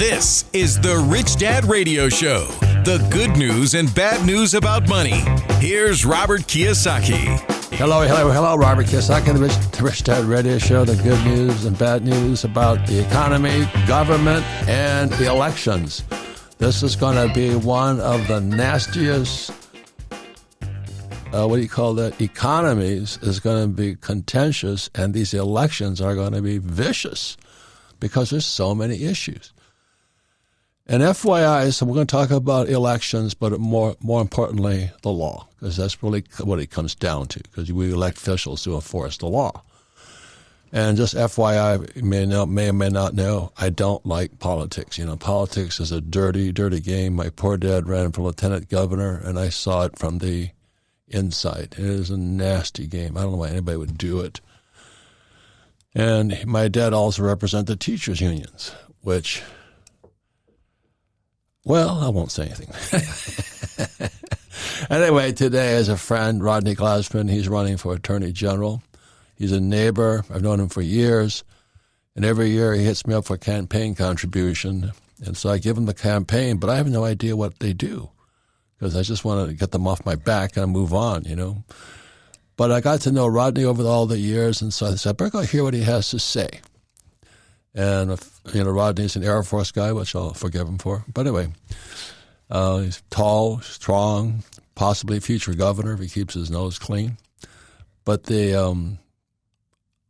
This is the Rich Dad Radio Show. The good news and bad news about money. Here's Robert Kiyosaki. Hello, Robert Kiyosaki, the Rich Dad Radio Show. The good news and bad news about the economy, government, and the elections. This is going to be one of the nastiest, economies is going to be contentious, and these elections are going to be vicious because there's so many issues. And FYI, so we're going to talk about elections, but more importantly, the law, because that's really what it comes down to, because we elect officials to enforce the law. And just FYI, you may or may not know, I don't like politics. You know, politics is a dirty, dirty game. My poor dad ran for lieutenant governor, and I saw it from the inside. It is a nasty game. I don't know why anybody would do it. And my dad also represented teachers' unions, which... Well, I won't say anything. Anyway, today is a friend, Rodney Glassman. He's running for Attorney General. He's a neighbor. I've known him for years. And every year he hits me up for a campaign contribution. And so I give him the campaign, but I have no idea what they do because I just want to get them off my back and move on, you know. But I got to know Rodney over all the years, and so I said, I better go hear what he has to say. And, Rodney's an Air Force guy, which I'll forgive him for. But anyway, he's tall, strong, possibly future governor if he keeps his nose clean. But when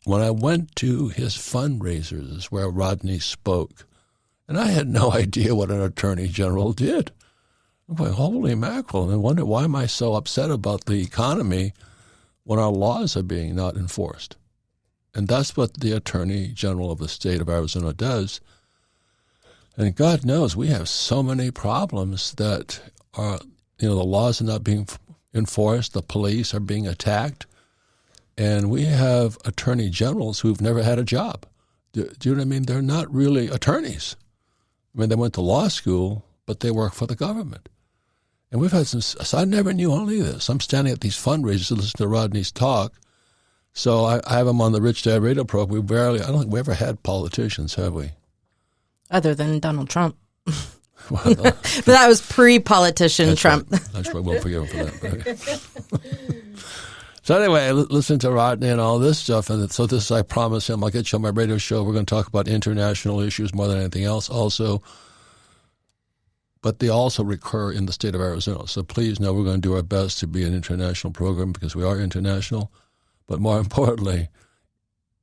I went to his fundraisers is where Rodney spoke, and I had no idea what an attorney general did. I'm like, holy mackerel, and I wonder why am I so upset about the economy when our laws are being not enforced. And that's what the Attorney General of the state of Arizona does. And God knows we have so many problems that are, the laws are not being enforced, the police are being attacked, and we have attorney generals who've never had a job. Do you know what I mean? They're not really attorneys. I mean, they went to law school, but they work for the government. And we've had so I never knew any of this. I'm standing at these fundraisers to listen to Rodney's talk. So I have him on the Rich Dad Radio program. I don't think we ever had politicians, have we? Other than Donald Trump. Well, but that was pre-politician Trump. Right. That's right. We'll forgive him for that. So anyway, listen to Rodney and all this stuff. And so this, I promise him, I'll get you on my radio show. We're going to talk about international issues more than anything else also. But they also recur in the state of Arizona. So please know we're going to do our best to be an international program because we are international. But more importantly,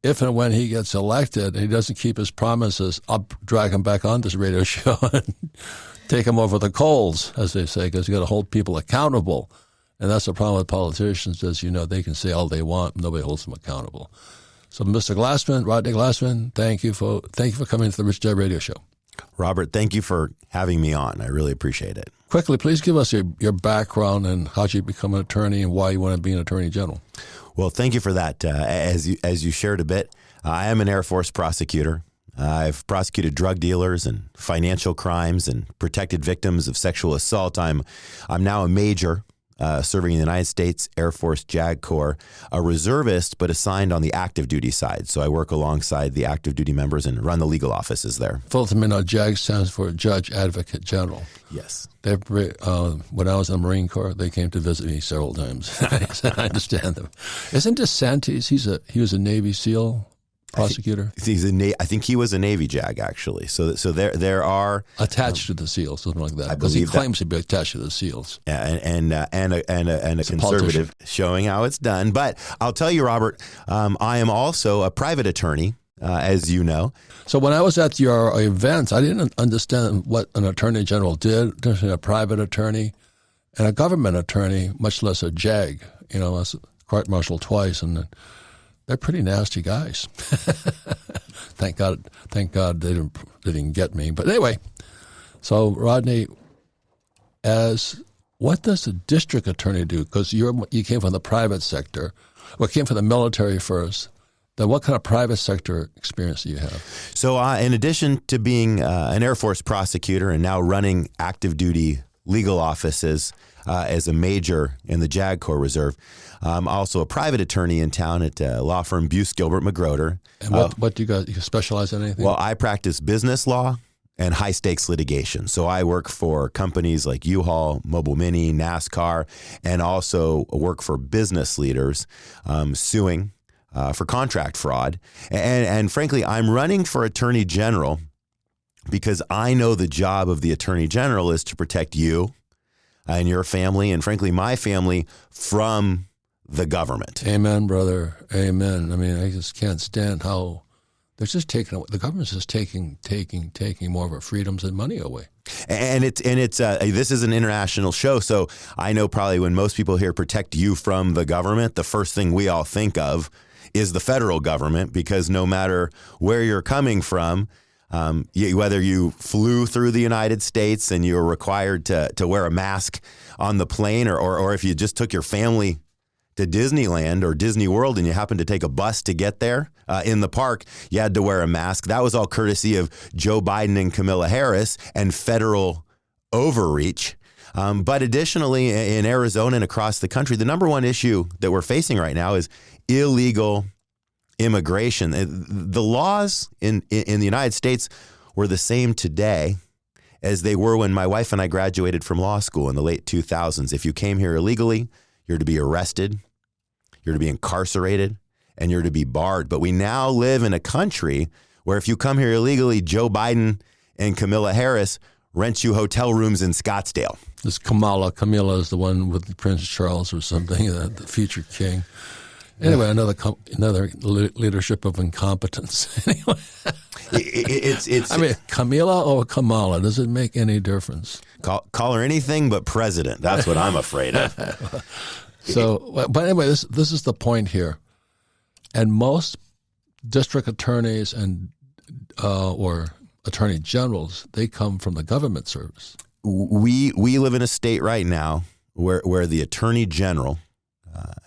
if and when he gets elected and he doesn't keep his promises, I'll drag him back on this radio show and take him over the coals, as they say, because you got to hold people accountable. And that's the problem with politicians, as you know, they can say all they want, nobody holds them accountable. So, Mr. Glassman, Rodney Glassman, thank you for coming to the Rich Dad Radio Show. Robert, thank you for having me on. I really appreciate it. Quickly, please give us your background and how you become an attorney and why you want to be an attorney general. Well, thank you for that. As you shared a bit, I am an Air Force prosecutor. I've prosecuted drug dealers and financial crimes and protected victims of sexual assault. I'm now a major serving in the United States Air Force JAG Corps, a reservist, but assigned on the active duty side. So I work alongside the active duty members and run the legal offices there. Full JAG stands for Judge Advocate General. Yes. When I was in the Marine Corps, they came to visit me several times. I understand them. Isn't DeSantis, he was a Navy SEAL prosecutor? I think he was a Navy JAG, actually. So there are attached to the SEALs, something like that. Because he claims to be attached to the SEAls. And a conservative showing how it's done. But I'll tell you, Robert, I am also a private attorney. As you know. So when I was at your events, I didn't understand what an attorney general did, a private attorney and a government attorney, much less a JAG. I was court-martialed twice, and they're pretty nasty guys. Thank God they didn't get me. But anyway, so Rodney, what does a district attorney do? Because you came from the private sector. Well, came from the military first. Then what kind of private sector experience do you have? So in addition to being an Air Force prosecutor and now running active duty legal offices as a major in the JAG Corps Reserve, I'm also a private attorney in town at law firm Buse Gilbert McGroder. And what do you guys specialize in anything? Well, I practice business law and high stakes litigation. So I work for companies like U-Haul, Mobile Mini, NASCAR, and also work for business leaders suing for contract fraud. And frankly, I'm running for Attorney General because I know the job of the Attorney General is to protect you and your family, and frankly, my family, from the government. Amen, brother. Amen. I mean, I just can't stand how they're just the government's just taking more of our freedoms and money away. And it's this is an international show, so I know probably when most people hear protect you from the government, the first thing we all think of is the federal government, because no matter where you're coming from, whether you flew through the United States and you're required to wear a mask on the plane, or if you just took your family to Disneyland or Disney World and you happened to take a bus to get there, in the park, you had to wear a mask. That was all courtesy of Joe Biden and Kamala Harris and federal overreach. But additionally, in Arizona and across the country, the number one issue that we're facing right now is illegal immigration. The laws in the United States were the same today as they were when my wife and I graduated from law school in the late 2000s. If you came here illegally, you're to be arrested, you're to be incarcerated, and you're to be barred. But we now live in a country where if you come here illegally, Joe Biden and Kamala Harris rent you hotel rooms in Scottsdale. This Camilla is the one with Prince Charles or something, the future king. Anyway, another leadership of incompetence. Anyway, I mean, Camila or Kamala, does it make any difference? Call her anything but president. That's what I'm afraid of. So, but anyway, this is the point here. And most district attorneys and or attorney generals, they come from the government service. We live in a state right now where the attorney general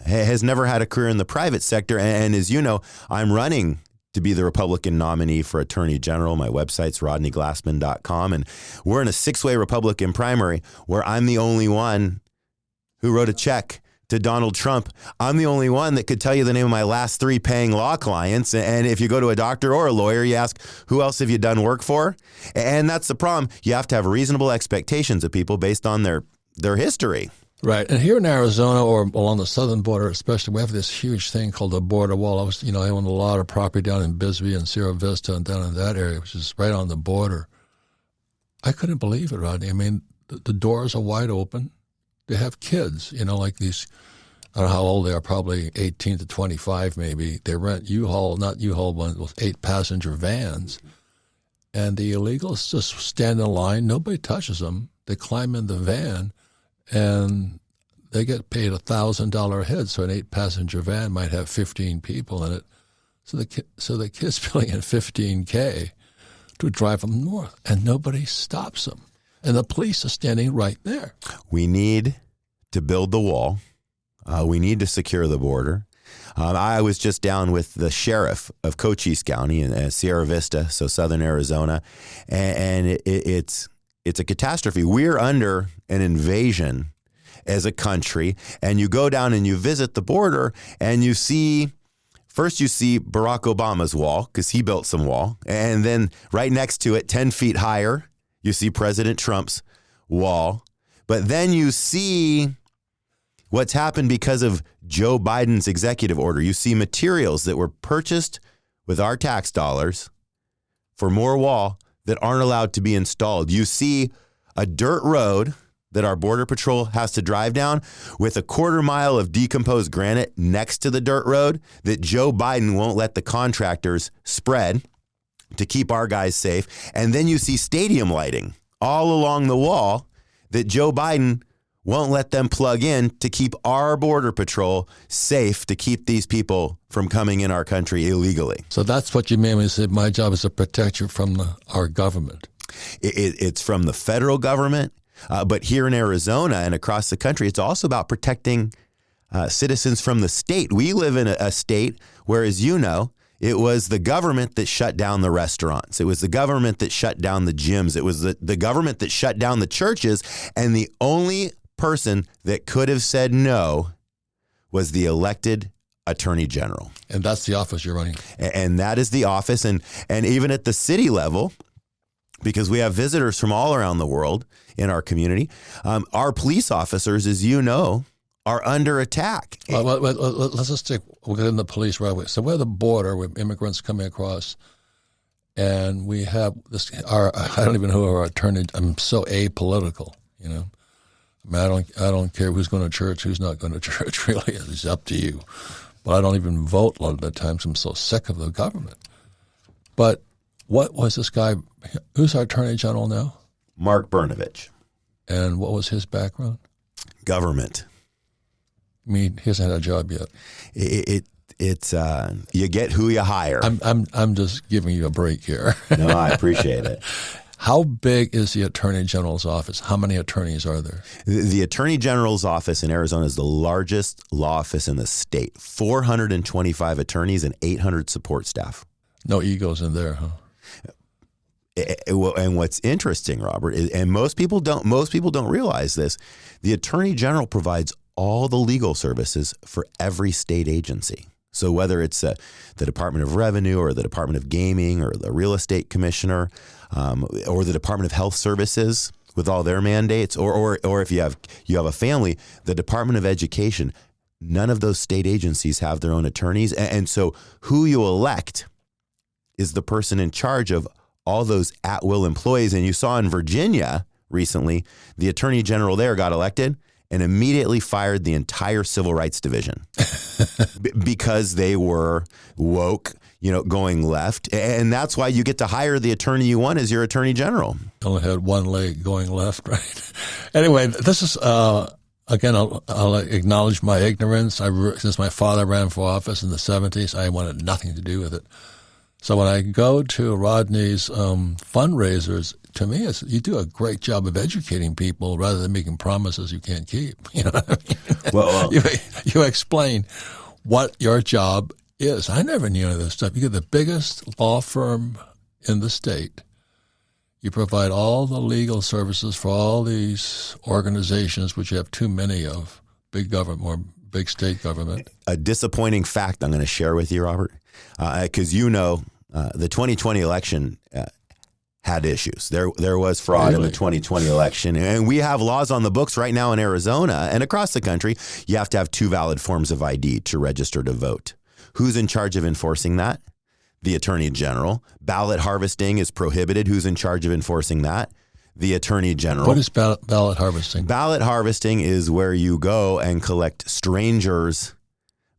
has never had a career in the private sector. And as you know, I'm running to be the Republican nominee for Attorney General. My website's rodneyglassman.com. And we're in a 6-way Republican primary where I'm the only one who wrote a check to Donald Trump. I'm the only one that could tell you the name of my last 3 paying law clients. And if you go to a doctor or a lawyer, you ask, who else have you done work for? And that's the problem. You have to have reasonable expectations of people based on their history. Right. And here in Arizona or along the southern border especially, we have this huge thing called the border wall. I own a lot of property down in Bisbee and Sierra Vista and down in that area, which is right on the border. I couldn't believe it, Rodney. I mean, the doors are wide open. They have kids, like these, I don't know how old they are, probably 18 to 25 maybe. They rent not U-Haul ones with 8-passenger vans. And the illegals just stand in line. Nobody touches them. They climb in the van. And they get paid $1,000 a head, so an 8-passenger van might have 15 people in it. So the kid's billing in $15K to drive them north, and nobody stops them. And the police are standing right there. We need to build the wall. We need to secure the border. I was just down with the sheriff of Cochise County in Sierra Vista, so southern Arizona, and it's a catastrophe. We're under an invasion as a country, and you go down and you visit the border, and you see Barack Obama's wall, because he built some wall, and then right next to it, 10 feet higher, you see President Trump's wall. But then you see what's happened because of Joe Biden's executive order. You see materials that were purchased with our tax dollars for more wall that aren't allowed to be installed. You see a dirt road that our Border Patrol has to drive down with a 1/4 mile of decomposed granite next to the dirt road that Joe Biden won't let the contractors spread to keep our guys safe. And then you see stadium lighting all along the wall that Joe Biden won't let them plug in to keep our Border Patrol safe, to keep these people from coming in our country illegally. So that's what you mean when you say my job is to protect you from our government. It's from the federal government, but here in Arizona and across the country, it's also about protecting citizens from the state. We live in a state where, as you know, it was the government that shut down the restaurants. It was the government that shut down the gyms. It was the government that shut down the churches. And the only person that could have said no was the elected attorney general. And that's the office you're running. And that is the office. And even at the city level, because we have visitors from all around the world in our community. Our police officers, as you know, are under attack. Well, let's just take, we'll get into the police right away. So we're at the border with immigrants coming across, and we have this, I don't even know who our attorney, I'm so apolitical, you know. I mean, I don't care who's going to church, who's not going to church, really. It's up to you. But I don't even vote a lot of the times. I'm so sick of the government. But what was this guy, who's our attorney general now? Mark Brnovich. And what was his background? Government. I mean, he hasn't had a job yet. It's you get who you hire. I'm just giving you a break here. No, I appreciate it. How big is the Attorney General's office? How many attorneys are there? The Attorney General's office in Arizona is the largest law office in the state. 425 attorneys and 800 support staff. No egos in there, huh? And what's interesting, Robert, and most people don't realize this, the Attorney General provides all the legal services for every state agency. So whether it's the Department of Revenue or the Department of Gaming or the Real Estate Commissioner or the Department of Health Services with all their mandates, or if you have a family, the Department of Education, none of those state agencies have their own attorneys. And so who you elect is the person in charge of all those at-will employees. And you saw in Virginia recently, the Attorney General there got elected and immediately fired the entire Civil Rights Division because they were woke, going left. And that's why you get to hire the attorney you want as your Attorney General. Only had one leg going left, right? Anyway, this is, again, I'll acknowledge my ignorance. Since my father ran for office in the 70s, I wanted nothing to do with it. So when I go to Rodney's fundraisers, to me, you do a great job of educating people rather than making promises you can't keep. You know what I mean? Well, you explain what your job is. I never knew any of this stuff. You get the biggest law firm in the state. You provide all the legal services for all these organizations, which you have too many of, big government, more big state government. A disappointing fact I'm going to share with you, Robert, because the 2020 election had issues. There was fraud in the 2020 election. And we have laws on the books right now in Arizona and across the country. You have to have 2 valid forms of ID to register to vote. Who's in charge of enforcing that? The Attorney General. Ballot harvesting is prohibited. Who's in charge of enforcing that? The Attorney General. What is ballot harvesting? Ballot harvesting is where you go and collect strangers'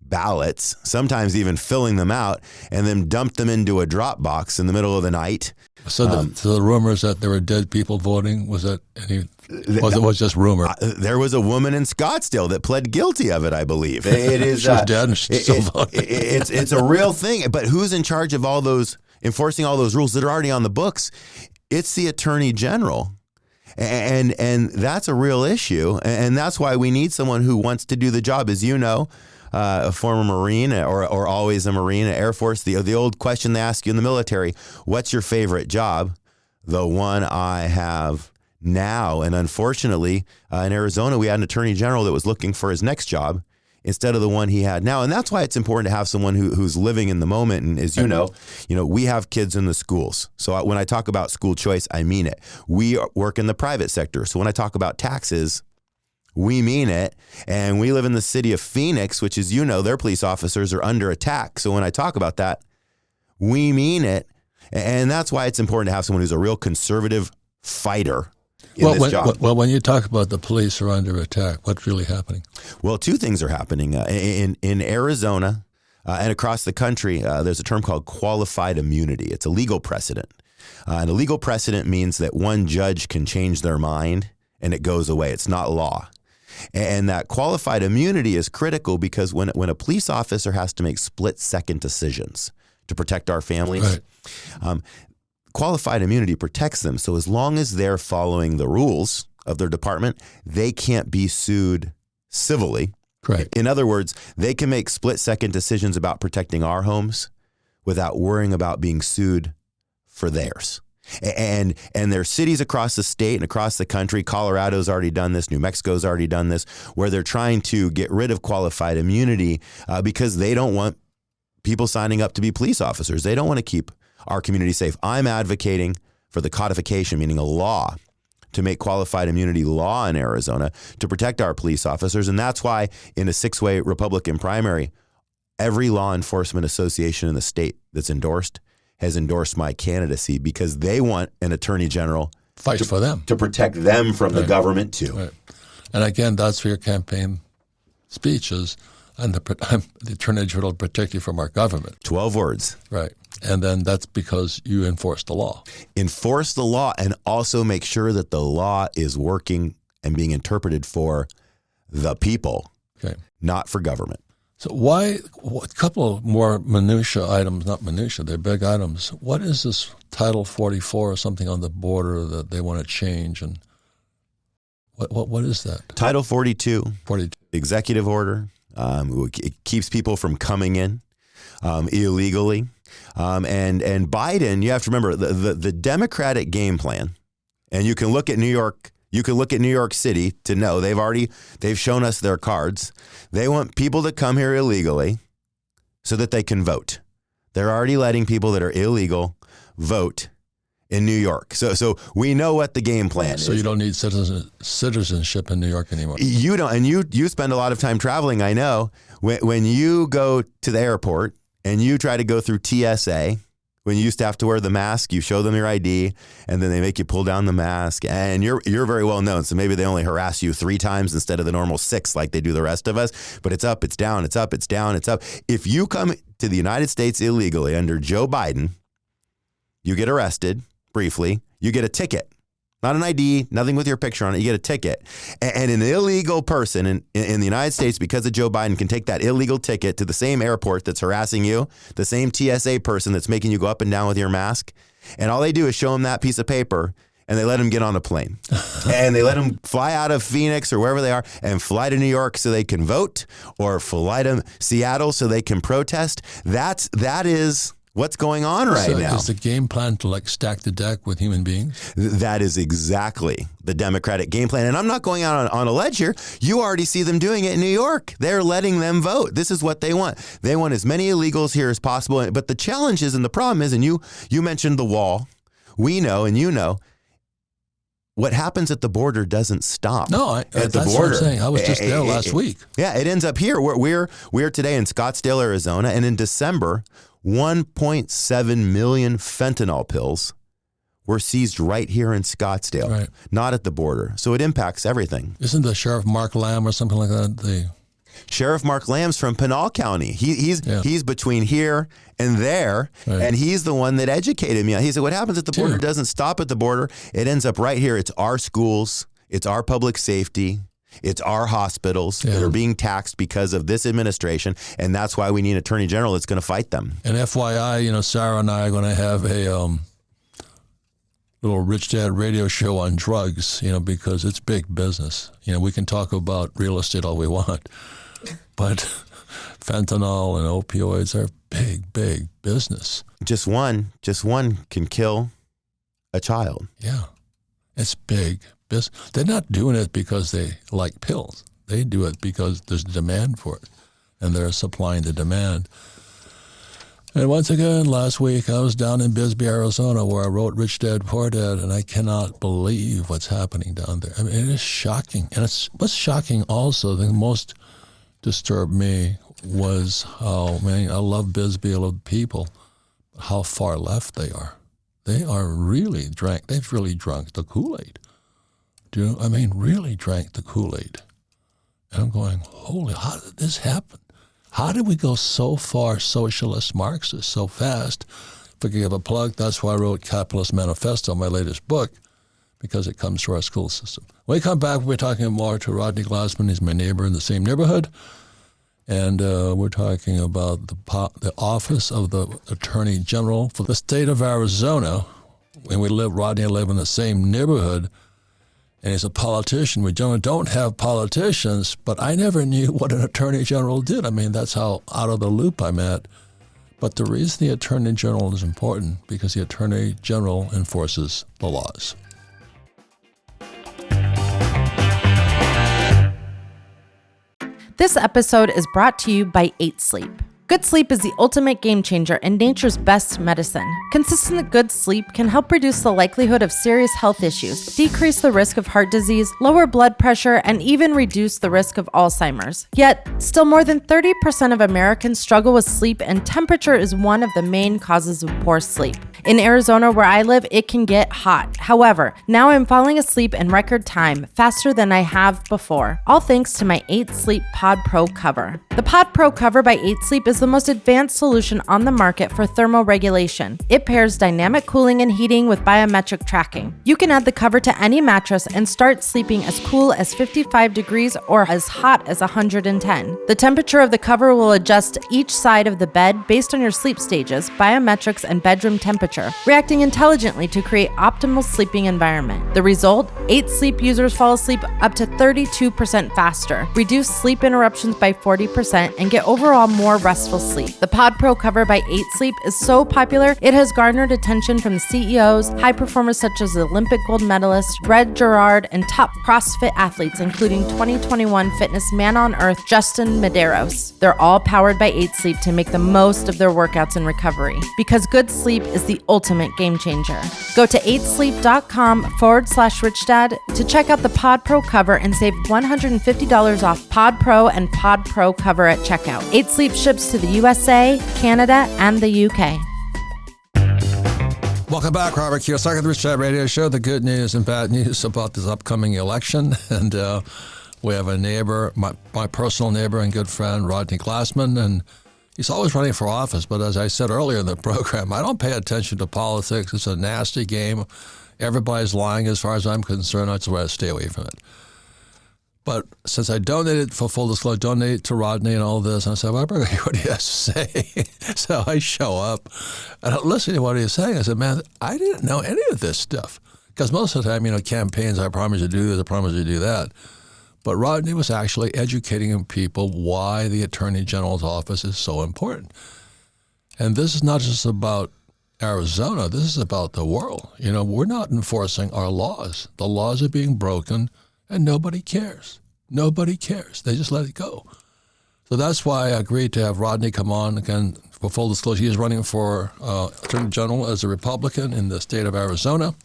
ballots, sometimes even filling them out, and then dump them into a drop box in the middle of the night. So the rumors that there were dead people voting, was that it was just rumor? There was a woman in Scottsdale that pled guilty of it, I believe. It is she was dead and she's still voting. It's a real thing. But who's in charge of all those, enforcing all those rules that are already on the books? It's the Attorney General. And that's a real issue. And that's why we need someone who wants to do the job. As you know, a former Marine or always a Marine, Air Force, the old question they ask you in the military, what's your favorite job? The one I have now. And unfortunately, in Arizona, we had an Attorney General that was looking for his next job instead of the one he had now. And that's why it's important to have someone who's living in the moment. And as you know, we have kids in the schools. So when I talk about school choice, I mean it. We work in the private sector. So when I talk about taxes, we mean it. And we live in the city of Phoenix, which is, their police officers are under attack. So when I talk about that, we mean it. And that's why it's important to have someone who's a real conservative fighter in this job. Well, when you talk about the police are under attack, what's really happening? Well, 2 things are happening. In Arizona and across the country, there's a term called qualified immunity. It's a legal precedent. And a legal precedent means that one judge can change their mind and it goes away. It's not law. And that qualified immunity is critical because when a police officer has to make split-second decisions to protect our families, right, qualified immunity protects them. So as long as they're following the rules of their department, they can't be sued civilly. Right. In other words, they can make split-second decisions about protecting our homes without worrying about being sued for theirs. And there's cities across the state and across the country. Colorado's already done this. New Mexico's already done this, where they're trying to get rid of qualified immunity because they don't want people signing up to be police officers. They don't want to keep our community safe. I'm advocating for the codification, meaning a law, to make qualified immunity law in Arizona to protect our police officers. And that's why in a 6-way Republican primary, every law enforcement association in the state that's endorsed has endorsed my candidacy because they want an attorney general Fight for them. to protect them from the government too. Right. And again, that's for your campaign speeches. I'm the attorney general to protect you from our government. 12 words. Right. And then that's because you enforce the law. Enforce the law and also make sure that the law is working and being interpreted for the people, Okay. not for government. So a couple of more minutia items, not minutia, they're big items. What is this Title 44 or something on the border that they want to change? And what is that? Title 42, 42. executive order. It keeps people from coming in illegally. And Biden, you have to remember the Democratic game plan, and you can look at New York. You can look at New York City to know they've shown us their cards. They want people to come here illegally so that they can vote. They're already letting people that are illegal vote in New York. So we know what the game plan is. So you don't need citizenship in New York anymore. You don't, and you spend a lot of time traveling. I know when you go to the airport and you try to go through TSA. When you used to have to wear the mask, you show them your ID, and then they make you pull down the mask. And you're very well known, so maybe they only harass you 3 times instead of the normal 6 like they do the rest of us. But it's up, it's down, it's up, it's down, it's up. If you come to the United States illegally under Joe Biden, you get arrested briefly. You get a ticket. Not an ID, nothing with your picture on it. You get a ticket. And an illegal person in the United States, because of Joe Biden, can take that illegal ticket to the same airport that's harassing you, the same TSA person that's making you go up and down with your mask. And all they do is show them that piece of paper, and they let them get on a plane. And they let them fly out of Phoenix or wherever they are and fly to New York so they can vote, or fly to Seattle so they can protest. That is what's going on right now. Is the game plan to stack the deck with human beings? That is exactly the Democratic game plan. And I'm not going out on a ledge here. You already see them doing it in New York. They're letting them vote. This is what they want. They want as many illegals here as possible. But the challenge is, and the problem is, and you mentioned the wall. We know, and you know, what happens at the border doesn't stop. No, at the that's border. What I'm saying. I was just there last week. Yeah, it ends up here. We're today in Scottsdale, Arizona, and in December, 1.7 million fentanyl pills were seized right here in Scottsdale, right, not at the border. So it impacts everything. Isn't the Sheriff Mark Lamb or something like that? Sheriff Mark Lamb's from Pinal County. He's between here and there, right, and he's the one that educated me. He said, what happens at the border doesn't stop at the border. It ends up right here. It's our schools. It's our public safety. It's our hospitals that are being taxed because of this administration, and that's why we need an attorney general that's going to fight them. And FYI, Sarah and I are going to have a little Rich Dad radio show on drugs, because it's big business. We can talk about real estate all we want, but fentanyl and opioids are big, big business. Just one can kill a child. Yeah, it's big. They're not doing it because they like pills. They do it because there's demand for it, and they're supplying the demand. And once again, last week, I was down in Bisbee, Arizona, where I wrote Rich Dad, Poor Dad, and I cannot believe what's happening down there. I mean, it is shocking. And what's shocking also, the most disturbed me was how, I love Bisbee, I love people, how far left they are. They are really they've really drunk the Kool-Aid. Really drank the Kool-Aid. And I'm going, holy, how did this happen? How did we go so far socialist Marxist so fast? If I could give a plug, that's why I wrote Capitalist Manifesto, my latest book, because it comes through our school system. When we come back, we're talking more to Rodney Glassman. He's my neighbor in the same neighborhood. And we're talking about the Office of the Attorney General for the state of Arizona. And Rodney and I live in the same neighborhood. And he's a politician. We don't have politicians, but I never knew what an attorney general did. That's how out of the loop I'm at. But the reason the attorney general is important, because the attorney general enforces the laws. This episode is brought to you by 8 Sleep. Good sleep is the ultimate game changer and nature's best medicine. Consistent good sleep can help reduce the likelihood of serious health issues, decrease the risk of heart disease, lower blood pressure, and even reduce the risk of Alzheimer's. Yet, still more than 30% of Americans struggle with sleep, and temperature is one of the main causes of poor sleep. In Arizona, where I live, it can get hot. However, now I'm falling asleep in record time, faster than I have before, all thanks to my 8 Sleep Pod Pro cover. The Pod Pro cover by 8 Sleep is the most advanced solution on the market for thermoregulation. It pairs dynamic cooling and heating with biometric tracking. You can add the cover to any mattress and start sleeping as cool as 55 degrees or as hot as 110. The temperature of the cover will adjust each side of the bed based on your sleep stages, biometrics, and bedroom temperature, reacting intelligently to create optimal sleeping environment. The result? 8 Sleep users fall asleep up to 32% faster, reduce sleep interruptions by 40%, and get overall more restful sleep. The Pod Pro cover by 8 Sleep is so popular, it has garnered attention from CEOs, high performers such as Olympic gold medalist Red Gerard, and top CrossFit athletes, including 2021 fitness man on earth Justin Medeiros. They're all powered by 8 Sleep to make the most of their workouts and recovery, because good sleep is the ultimate game changer. Go to 8sleep.com/richdad to check out the Pod Pro cover and save $150 off Pod Pro and Pod Pro cover at checkout. 8 Sleep ships to the USA, Canada, and the UK. Welcome back, Robert Kiyosaki, the Rich Dad Radio Show. The good news and bad news about this upcoming election. And we have a neighbor, my personal neighbor and good friend, Rodney Glassman, and he's always running for office. But as I said earlier in the program, I don't pay attention to politics. It's a nasty game. Everybody's lying as far as I'm concerned. That's why I stay away from it. But since I donated, for full disclosure, donated to Rodney and all this, and I said, well, I better hear what he has to say. So I show up, and I listen to what he's saying. I said, man, I didn't know any of this stuff. Because most of the time, campaigns, I promise you to do this, I promise you to do that. But Rodney was actually educating people why the Attorney General's office is so important. And this is not just about Arizona. This is about the world. We're not enforcing our laws. The laws are being broken, and nobody cares. Nobody cares. They just let it go. So that's why I agreed to have Rodney come on. Again, for full disclosure, he is running for Attorney General as a Republican in the state of Arizona.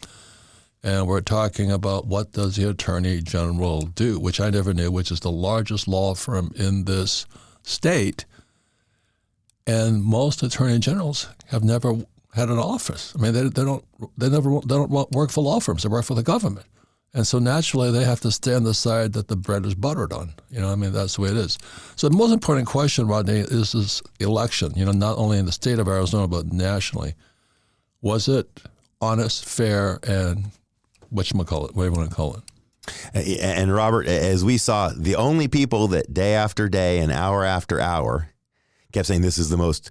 And we're talking about what does the Attorney General do, which I never knew, which is the largest law firm in this state. And most Attorney Generals have never had an office. I mean, they don't work for law firms. They work for the government. And so naturally, they have to stay on the side that the bread is buttered on. That's the way it is. So the most important question, Rodney, is this election, not only in the state of Arizona, but nationally. Was it honest, fair, and whatchamacallit, what do you want to call it? And Robert, as we saw, the only people that day after day and hour after hour kept saying this is the most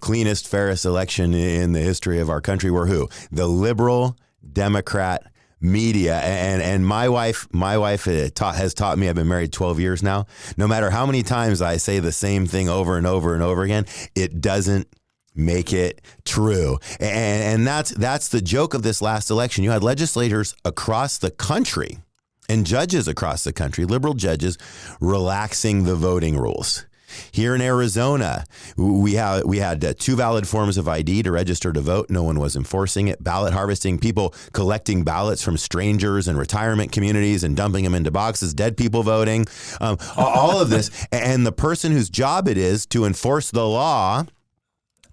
cleanest, fairest election in the history of our country were who? The liberal Democrat media. And my wife has taught me, I've been married 12 years now, no matter how many times I say the same thing over and over and over again, it doesn't make it true. And that's the joke of this last election. You had legislators across the country and judges across the country, liberal judges, relaxing the voting rules. Here in Arizona, we had 2 valid forms of ID to register to vote. No one was enforcing it. Ballot harvesting, people collecting ballots from strangers and retirement communities and dumping them into boxes, dead people voting, all of this. And the person whose job it is to enforce the law,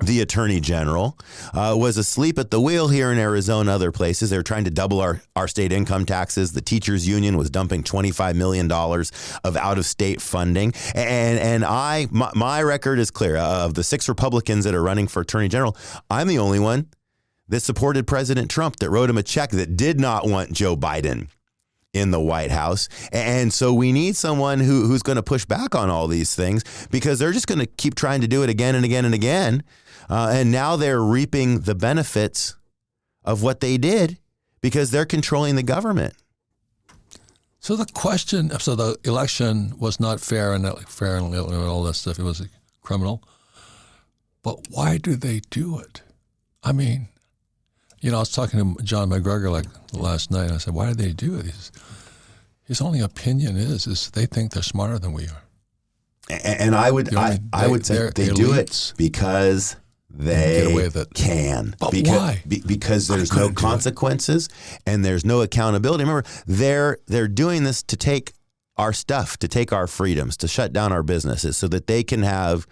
the Attorney General, was asleep at the wheel here in Arizona, other places. They were trying to double our state income taxes. The teachers union was dumping $25 million of out-of-state funding. And my record is clear. Of the 6 Republicans that are running for Attorney General, I'm the only one that supported President Trump, that wrote him a check, that did not want Joe Biden in the White House. And so we need someone who's going to push back on all these things, because they're just going to keep trying to do it again and again and again. And now they're reaping the benefits of what they did because they're controlling the government. So the election was not fair and all that stuff. It was criminal. But why do they do it? I mean, I was talking to John McGregor last night. I said, why do they do it? His only opinion is they think they're smarter than we are. And I would say they do it because they get away with it. Can. But why? why? Because there's no consequences and there's no accountability. Remember, they're doing this to take our stuff, to take our freedoms, to shut down our businesses so that they can have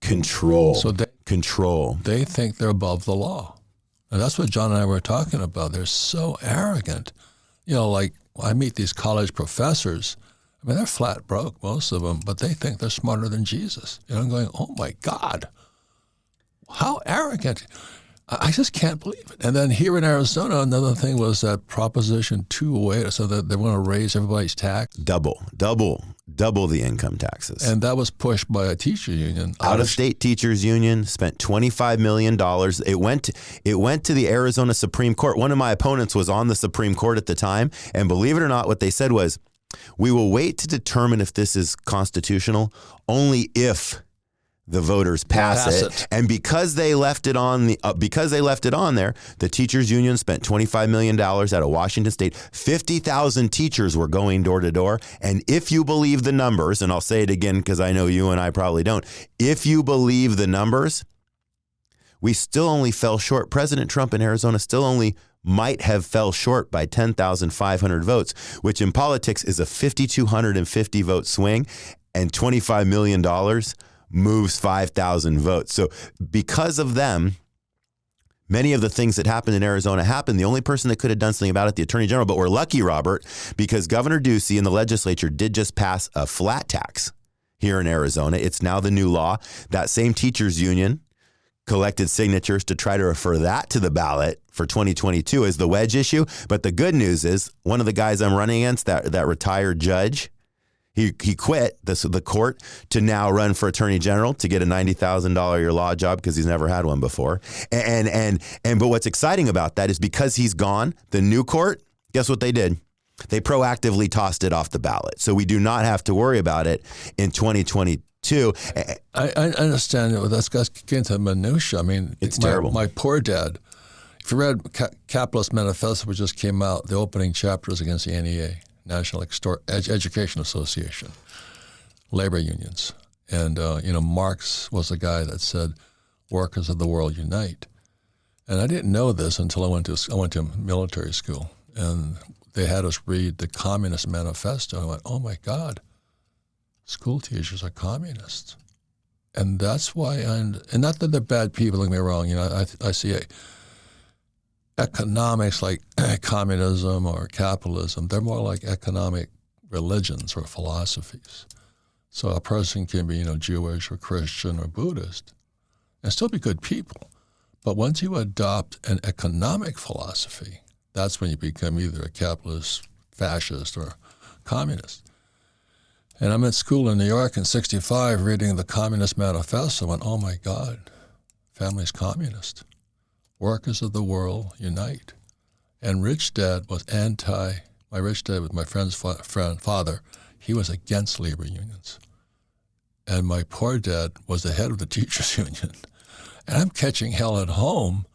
control. They think they're above the law. And that's what John and I were talking about. They're so arrogant. Like I meet these college professors. I mean, they're flat broke, most of them, but they think they're smarter than Jesus. I'm going, oh my God, how arrogant. I just can't believe it. And then here in Arizona, another thing was that Proposition 208, so that they want to raise everybody's tax. Double the income taxes. And that was pushed by a teacher union. Out-of-state teachers union spent $25 million. It went to the Arizona Supreme Court. One of my opponents was on the Supreme Court at the time, and believe it or not, what they said was, we will wait to determine if this is constitutional only if the voters pass it. And because they left it on there, the teachers union spent $25 million out of Washington State. 50,000 teachers were going door to door. And if you believe the numbers, and I'll say it again because I know you and I probably don't, if you believe the numbers, we still only fell short. President Trump in Arizona still only might have fell short by 10,500 votes, which in politics is a 5,250 vote swing, and $25 million moves 5,000 votes. So because of them, many of the things that happened in Arizona happened. The only person that could have done something about it, the Attorney General, but we're lucky, Robert, because Governor Ducey and the legislature did just pass a flat tax here in Arizona. It's now the new law. That same teachers union collected signatures to try to refer that to the ballot for 2022 as the wedge issue. But the good news is one of the guys I'm running against, that retired judge, he quit the court to now run for Attorney General to get a $90,000 a year law job because he's never had one before. But what's exciting about that is because he's gone, the new court, guess what they did? They proactively tossed it off the ballot. So we do not have to worry about it in 2022. I understand that that's getting to minutia. I mean, it's terrible. My poor dad, if you read Capitalist Manifesto, which just came out, the opening chapter is against the NEA, National Education Association, labor unions. And, Marx was the guy that said, workers of the world unite. And I didn't know this until I went to military school. And they had us read the Communist Manifesto. I went, oh my God, school teachers are communists. And that's why, and not that they're bad people, don't get me wrong, I see economics like communism or capitalism, they're more like economic religions or philosophies. So a person can be, Jewish or Christian or Buddhist and still be good people. But once you adopt an economic philosophy, that's when you become either a capitalist, fascist, or communist. And I'm at school in New York in '65 reading the Communist Manifesto and went, oh my God, family's communist. Workers of the world unite. And Rich Dad was my rich dad was my friend's father. He was against labor unions. And my poor dad was the head of the teachers union. And I'm catching hell at home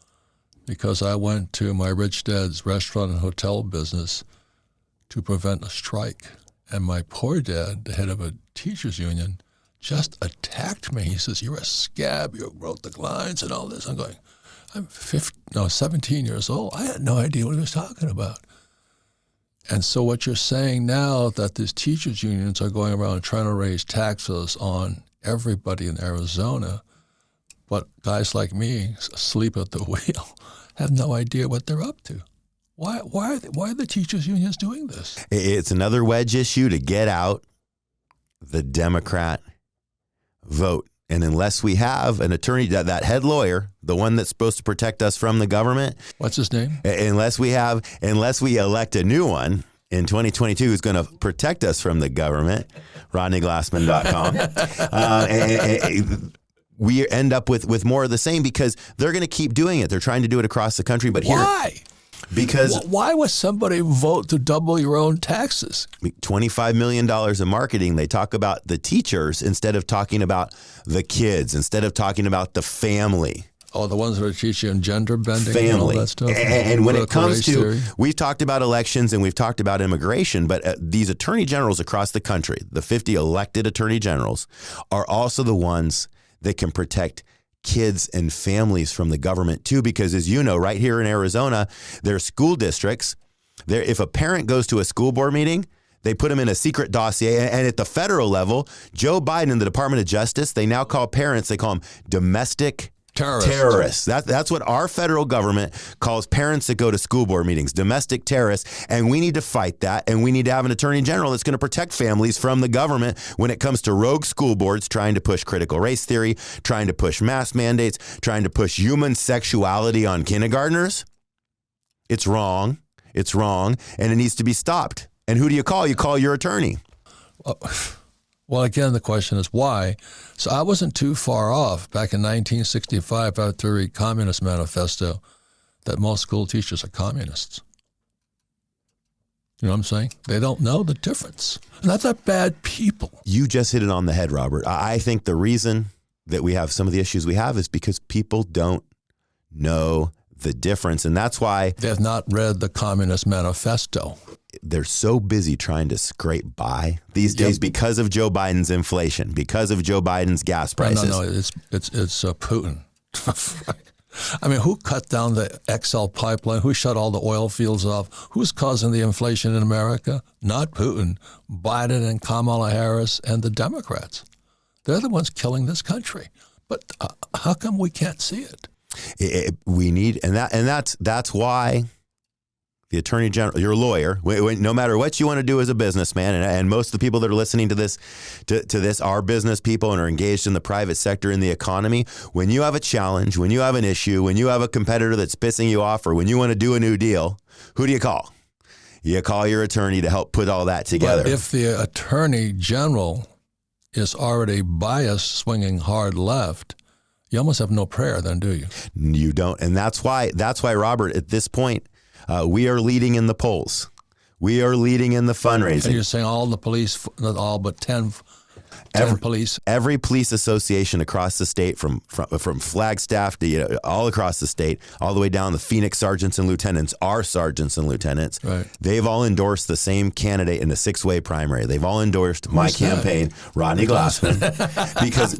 because I went to my rich dad's restaurant and hotel business to prevent a strike. And my poor dad, the head of a teachers union, just attacked me. He says, you're a scab, you wrote the lines and all this. I'm going, I'm 17 years old. I had no idea what he was talking about. And so what you're saying now that these teachers unions are going around trying to raise taxes on everybody in Arizona, but guys like me asleep at the wheel have no idea what they're up to. Why are the teachers unions doing this? It's another wedge issue to get out the Democrat vote. And unless we have an attorney, that head lawyer, the one that's supposed to protect us from the government. What's his name? Unless we elect a new one in 2022 who's going to protect us from the government, RodneyGlassman.com. We end up with more of the same because they're going to keep doing it. They're trying to do it across the country. But why? Because why would somebody vote to double your own taxes? $25 million in marketing. They talk about the teachers instead of talking about the kids, instead of talking about the family. Oh, the ones that are teaching gender bending family, and all that stuff. And when it Critical comes race to, theory. we've talked about elections and we've talked about immigration, but these attorney generals across the country, the 50 elected attorney generals, are also the ones that can protect kids and families from the government too, because as you know, right here in Arizona, there are school districts. There, if a parent goes to a school board meeting, they put them in a secret dossier. And at the federal level, Joe Biden and the Department of Justice, they now call parents, they call them domestic terrorists. That's what our federal government calls parents that go to school board meetings, domestic terrorists. And we need to fight that. And we need to have an attorney general that's going to protect families from the government when it comes to rogue school boards trying to push critical race theory, trying to push mask mandates, trying to push human sexuality on kindergartners. It's wrong. It's wrong. And it needs to be stopped. And who do you call? You call your attorney. Well, again, the question is why? So I wasn't too far off back in 1965 after the Communist Manifesto that most school teachers are communists. You know what I'm saying? They don't know the difference. And that's not bad people. You just hit it on the head, Robert. I think the reason that we have some of the issues we have is because people don't know the difference. And that's why They have not read the Communist Manifesto. they're so busy trying to scrape by these days because of Joe Biden's inflation, because of Joe Biden's gas prices. No, it's Putin. I mean, who cut down the XL pipeline? Who shut all the oil fields off? Who's causing the inflation in America? Not Putin. Biden and Kamala Harris and the Democrats. They're the ones killing this country. But how come we can't see it? We need, and that's why the attorney general, your lawyer, no matter what you want to do as a businessman, and most of the people that are listening to this are business people and are engaged in the private sector in the economy. When you have a challenge, when you have an issue, when you have a competitor that's pissing you off, or when you want to do a new deal, who do you call? You call your attorney to help put all that together. But if the attorney general is already biased, swinging hard left, you almost have no prayer then, do you? You don't. And that's why, Robert, at this point, we are leading in the polls. We are leading in the fundraising. And you're saying all the police, not all, but 10 police. Every police association across the state, from Flagstaff to all across the state, all the way down, the Phoenix sergeants and lieutenants, our sergeants and lieutenants. Right. They've all endorsed the same candidate in a 6-way primary. They've all endorsed my campaign, Rodney Glassman,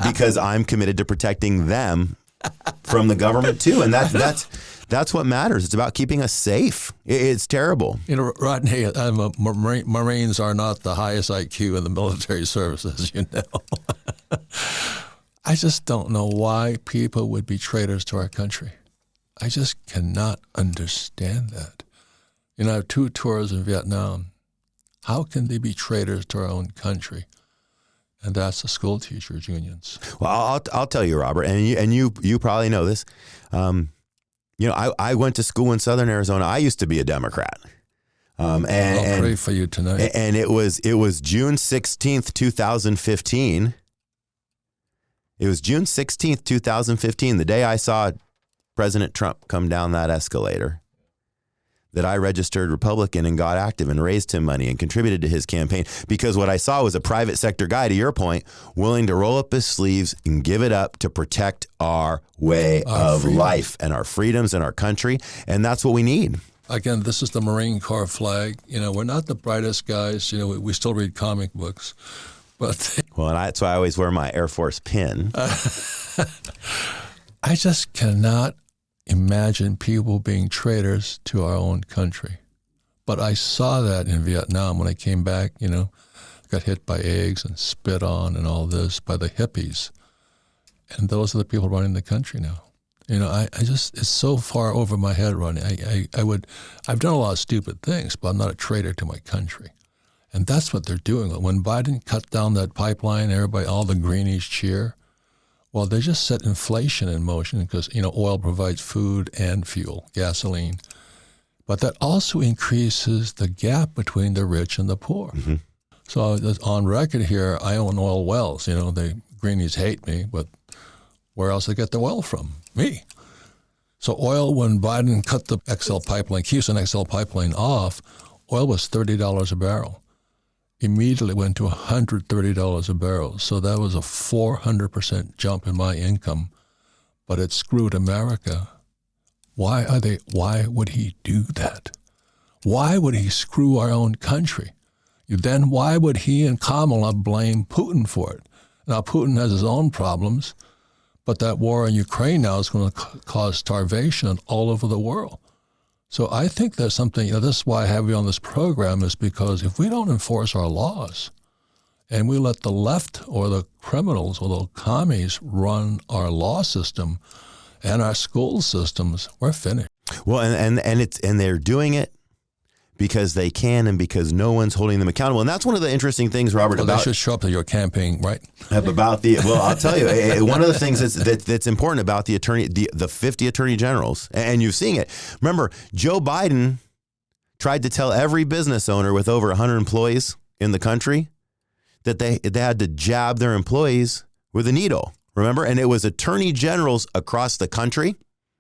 because I'm committed to protecting them from the government too, and that's what matters. It's about keeping us safe. It's terrible. You know, Rodney, Marines are not the highest IQ in the military service, as you know. I just don't know why people would be traitors to our country. I just cannot understand that. You know, I have 2 tours in Vietnam. How can they be traitors to our own country? And that's the school teachers' unions. Well, I'll tell you, Robert, and you probably know this. I went to school in Southern Arizona. I used to be a Democrat. I'll pray for you tonight. And it was June 16th, 2015. It was June 16th, 2015, the day I saw President Trump come down that escalator, that I registered Republican and got active and raised him money and contributed to his campaign, because what I saw was a private sector guy, to your point, willing to roll up his sleeves and give it up to protect our way of life and our freedoms and our country. And that's what we need. Again, this is the Marine Corps flag. You know, we're not the brightest guys. You know, we still read comic books. But well, and that's why I always wear my Air Force pin. I just cannot imagine people being traitors to our own country. But I saw that in Vietnam when I came back, got hit by eggs and spit on and all this by the hippies. And those are the people running the country now. I just, it's so far over my head, Ronnie. I've done a lot of stupid things, but I'm not a traitor to my country. And that's what they're doing. When Biden cut down that pipeline, everybody, all the greenies cheer. Well, they just set inflation in motion because, oil provides food and fuel, gasoline. But that also increases the gap between the rich and the poor. Mm-hmm. So on record here, I own oil wells. The greenies hate me, but where else they get the oil from? Me. So oil, when Biden cut the Houston XL pipeline off, oil was $30 a barrel. Immediately went to $130 a barrel. So that was a 400% jump in my income but it screwed America. Why would he do that? Why would he screw our own country? Then why would he and Kamala blame Putin for it? Now, Putin has his own problems, but that war in Ukraine now is going to cause starvation all over the world. So I think there's something, this is why I have you on this program, is because if we don't enforce our laws and we let the left or the criminals or the commies run our law system and our school systems, we're finished. Well, and they're doing it because they can and because no one's holding them accountable. And that's one of the interesting things, Robert, They should show up to your campaign, right? I'll tell you, one of the things that's important about the 50 attorney generals, and you've seen it. Remember, Joe Biden tried to tell every business owner with over 100 employees in the country that they had to jab their employees with a needle. Remember? And it was attorney generals across the country,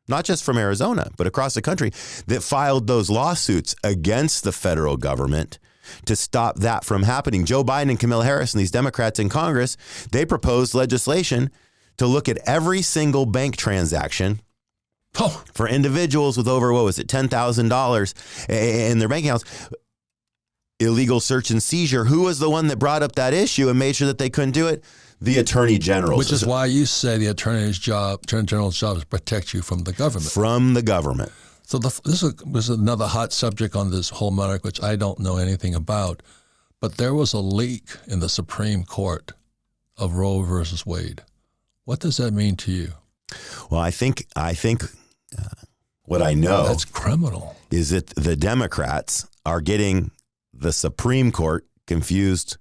not just from Arizona, but across the country, that filed those lawsuits against the federal government to stop that from happening. Joe Biden and Kamala Harris and these Democrats in Congress, they proposed legislation to look at every single bank transaction for individuals with over, $10,000 in their bank accounts. Illegal search and seizure. Who was the one that brought up that issue and made sure that they couldn't do it? The attorney general. Which is why you say the attorney general's job is to protect you from the government. From the government. So this was another hot subject on this whole matter, which I don't know anything about. But there was a leak in the Supreme Court of Roe versus Wade. What does that mean to you? Well, I think what I know that's criminal is that the Democrats are getting the Supreme Court confused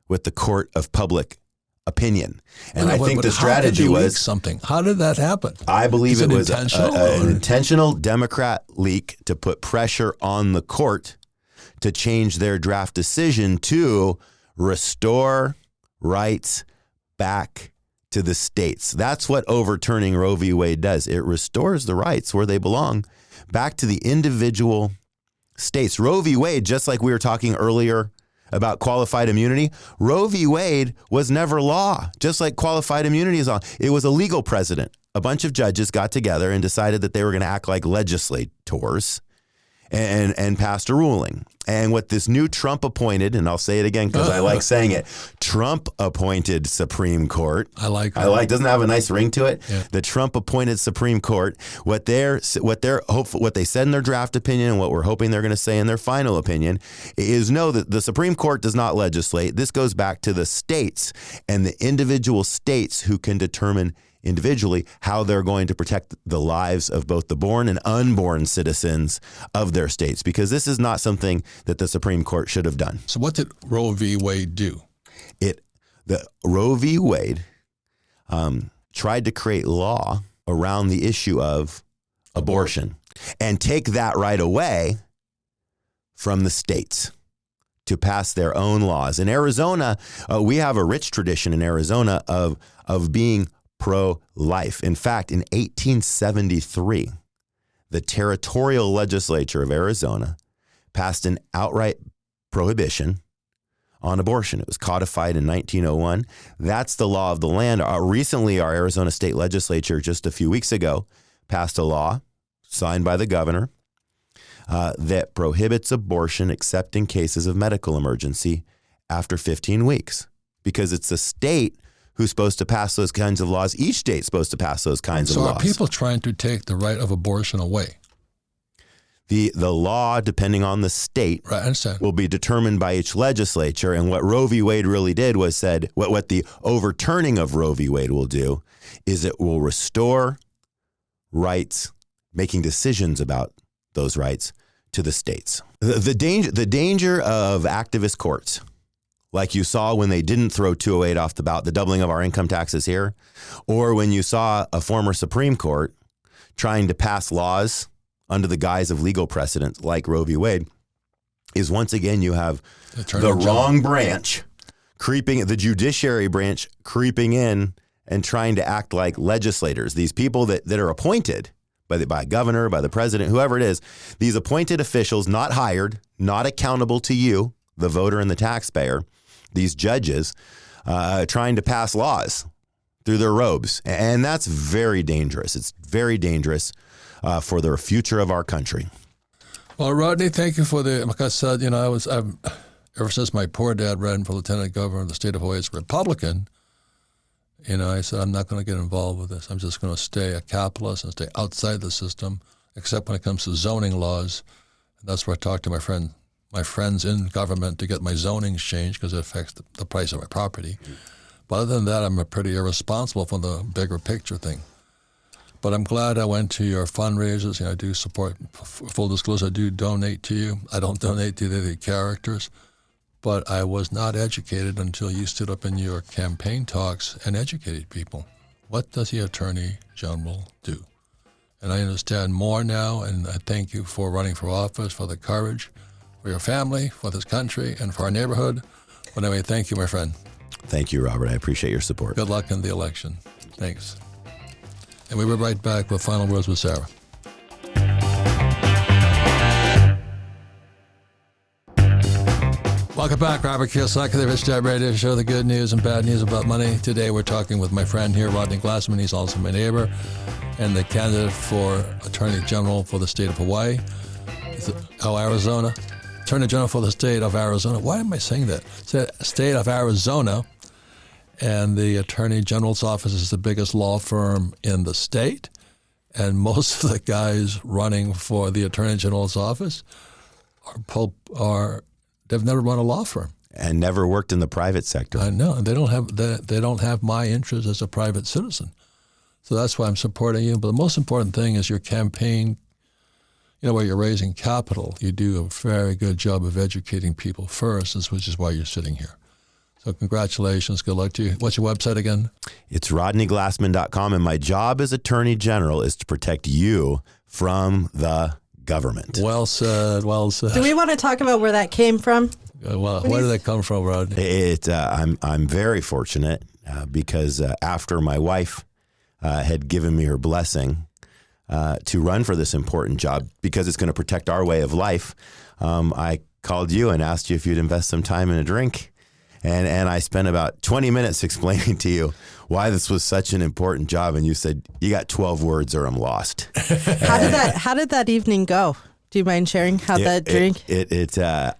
with the court of public opinion. And I think the strategy was something. How did that happen? I believe it was an intentional Democrat leak to put pressure on the court to change their draft decision to restore rights back to the states. That's what overturning Roe v. Wade does. It restores the rights where they belong back to the individual states. Roe v. Wade, just like we were talking earlier about qualified immunity, Roe v. Wade was never law, just like qualified immunity is law. It was a legal precedent. A bunch of judges got together and decided that they were going to act like legislators and passed a ruling. And what this new Trump appointed, and I'll say it again because I like saying it, Trump appointed Supreme Court. Doesn't it have a nice ring to it? Yeah. The Trump appointed Supreme Court. What they said in their draft opinion and what we're hoping they're going to say in their final opinion is no, that the Supreme Court does not legislate. This goes back to the states and the individual states who can determine individually how they're going to protect the lives of both the born and unborn citizens of their states, because this is not something that the Supreme Court should have done. So what did Roe v. Wade do? The Roe v. Wade tried to create law around the issue of abortion and take that right away from the states to pass their own laws. In Arizona, we have a rich tradition in Arizona of being pro-life. In fact, in 1873, the territorial legislature of Arizona passed an outright prohibition on abortion. It was codified in 1901. That's the law of the land. Recently, our Arizona state legislature, just a few weeks ago, passed a law signed by the governor that prohibits abortion except in cases of medical emergency after 15 weeks, because it's the state who's supposed to pass those kinds of laws. Each state's supposed to pass those kinds of laws. So are people trying to take the right of abortion away? The law, depending on the state, will be determined by each legislature. And what Roe v. Wade really did was said, what the overturning of Roe v. Wade will do is it will restore rights, making decisions about those rights to the states. The danger of activist courts, like you saw when they didn't throw 208 off the ballot, the doubling of our income taxes here, or when you saw a former Supreme Court trying to pass laws under the guise of legal precedent like Roe v. Wade, is once again you have the wrong branch creeping, the judiciary branch creeping in and trying to act like legislators. These people that are appointed by a governor, by the president, whoever it is, these appointed officials, not hired, not accountable to you, the voter and the taxpayer, these judges trying to pass laws through their robes. And that's very dangerous. It's very dangerous for the future of our country. Well, Rodney, thank you for like I said, I've ever since my poor dad ran for lieutenant governor of the state of Hawaii as a Republican, I said, I'm not going to get involved with this. I'm just going to stay a capitalist and stay outside the system, except when it comes to zoning laws. And that's where I talked to my friends in government to get my zoning changed because it affects the price of my property. But other than that, I'm pretty irresponsible for the bigger picture thing. But I'm glad I went to your fundraisers. I do support, full disclosure, I do donate to you. I don't donate to the characters. But I was not educated until you stood up in your campaign talks and educated people. What does the Attorney General do? And I understand more now, and I thank you for running for office, for the courage, for your family, for this country, and for our neighborhood. But anyway, thank you, my friend. Thank you, Robert. I appreciate your support. Good luck in the election. Thanks. And we'll be right back with Final Words with Sarah. Welcome back, Robert Kiyosaki, the Rich Dad Radio Show, the good news and bad news about money. Today we're talking with my friend here, Rodney Glassman. He's also my neighbor and the candidate for Attorney General for the state of Hawaii. Arizona. Attorney General for the state of Arizona. Why am I saying that? State of Arizona. And the Attorney General's office is the biggest law firm in the state. And most of the guys running for the Attorney General's office they've never run a law firm. And never worked in the private sector. I know. And they don't have my interest as a private citizen. So that's why I'm supporting you. But the most important thing is your campaign, where you're raising capital. You do a very good job of educating people first, which is why you're sitting here. So congratulations. Good luck to you. What's your website again? It's rodneyglassman.com. And my job as Attorney General is to protect you from the government. Well said. Well said. Do we want to talk about where that came from? Well, where did that come from, Rodney? I'm very fortunate because after my wife had given me her blessing to run for this important job, because it's going to protect our way of life, I called you and asked you if you'd invest some time in a drink. And I spent about 20 minutes explaining to you why this was such an important job. And you said, you got 12 words or I'm lost. How did that evening go? Do you mind sharing how that drink?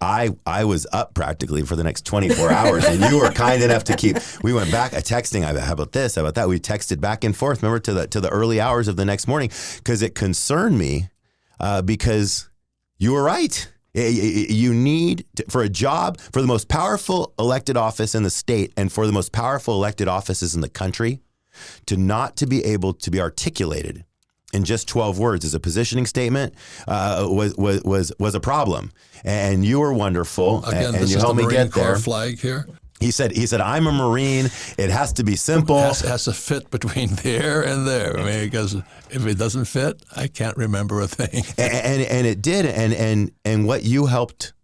I was up practically for the next 24 hours, and you were kind enough to we went back texting, how about this, how about that? We texted back and forth, remember, to the early hours of the next morning, because it concerned me because you were right. You need, for a job, for the most powerful elected office in the state and for the most powerful elected offices in the country, to be able to be articulated in just 12 words as a positioning statement was a problem. And you were wonderful. Again, and this you is helped the me Marine get there. Corps flag here. He said, I'm a Marine. It has to be simple. It has to fit between there and there. I mean, because if it doesn't fit, I can't remember a thing. And it did. And what you helped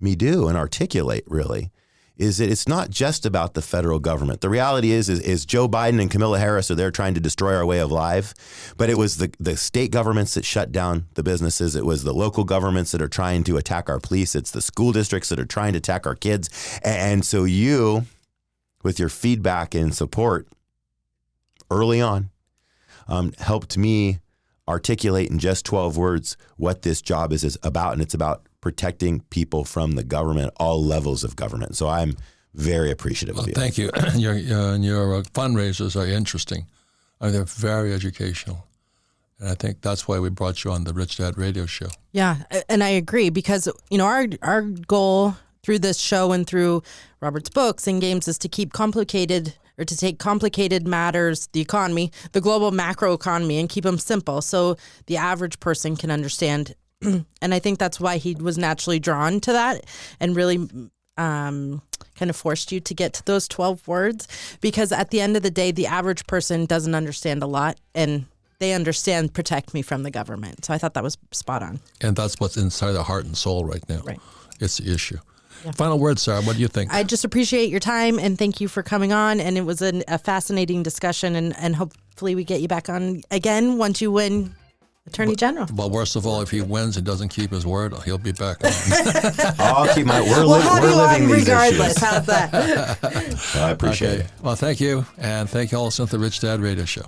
me do and articulate, really, is that it's not just about the federal government. The reality is Joe Biden and Kamala Harris are there trying to destroy our way of life. But it was the state governments that shut down the businesses. It was the local governments that are trying to attack our police. It's the school districts that are trying to attack our kids. And so you, with your feedback and support early on, helped me articulate in just 12 words what this job is about. And it's about protecting people from the government, all levels of government. So I'm very appreciative of you. Thank you. Your fundraisers are interesting. I mean, they're very educational. And I think that's why we brought you on the Rich Dad Radio Show. Yeah, and I agree because, our goal through this show and through Robert's books and games is to keep to take complicated matters, the economy, the global macro economy, and keep them simple so the average person can understand. And I think that's why he was naturally drawn to that and really kind of forced you to get to those 12 words, because at the end of the day, the average person doesn't understand a lot, and they understand protect me from the government. So I thought that was spot on. And that's what's inside the heart and soul right now. Right. It's the issue. Yeah. Final word, Sarah. What do you think? I just appreciate your time and thank you for coming on. And it was a fascinating discussion, and hopefully we get you back on again once you win Attorney General. But worst of all, if he wins and doesn't keep his word, he'll be back on. I'll keep my. We're living these regardless. issues. How's that? I appreciate it. Well, thank you, and thank you all listening to the Rich Dad Radio Show.